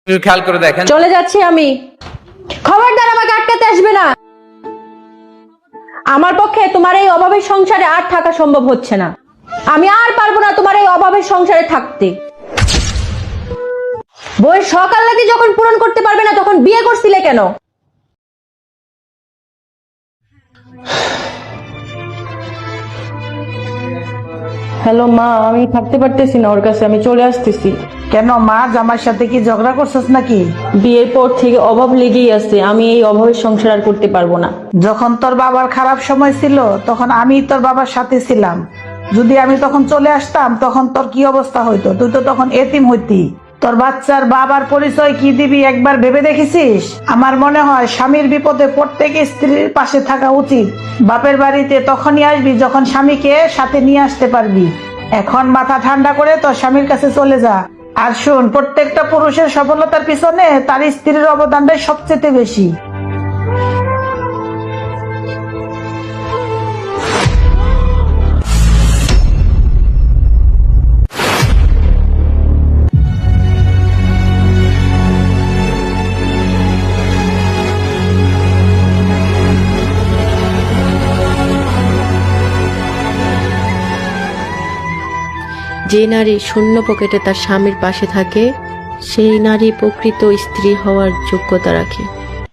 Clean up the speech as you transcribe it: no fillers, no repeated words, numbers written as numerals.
একটু খেয়াল করে দেখেন। চলে যাচ্ছি আমি। খবরদার আমাকে আটকাতে আসবে না। আমার পক্ষে তোমার এই অভাবের সংসারে আর থাকা সম্ভব হচ্ছে না। আমি আর পারবো না তোমার এই অভাবের সংসারে থাকতে। বইয়ের শখ আহ্লাদি যখন পূরণ করতে পারবে না তখন বিয়ে করছিলে কেন? হ্যালো মা, আমি থাকতে পারতেছি না ওর কাছে, আমি চলে আসতেছি। কেন মা, জামার সাথে কি ঝগড়া করছস নাকি? বিয়ের পর থেকে অভাব লেগেই আছে, আমি এই অভাবের সংসার আর করতে পারবো না। যখন তোর বাবার খারাপ সময় ছিল তখন আমি তোর বাবার সাথে ছিলাম। যদি আমি তখন চলে আসতাম তখন তোর কি অবস্থা হইতো? তুই তো তখন এতিম হইতি। তোর বাচ্চার বাবার পরিচয় কি দিবি একবার ভেবে দেখেছিস? আমার মনে হয় স্বামীর বিপদে প্রত্যেক স্ত্রীর পাশে থাকা উচিত। বাপের বাড়িতে তখনই আসবি যখন স্বামীকে সাথে নিয়ে আসতে পারবি। এখন মাথা ঠান্ডা করে তোর স্বামীর কাছে চলে যা। আর শোন, প্রত্যেকটা পুরুষের সফলতার পিছনে তার স্ত্রীর অবদানটাই সবচেয়ে বেশি। যে নারী শূন্য পকেটে তার স্বামীর পাশে থাকে সেই নারী প্রকৃত স্ত্রী হওয়ার যোগ্যতা রাখে।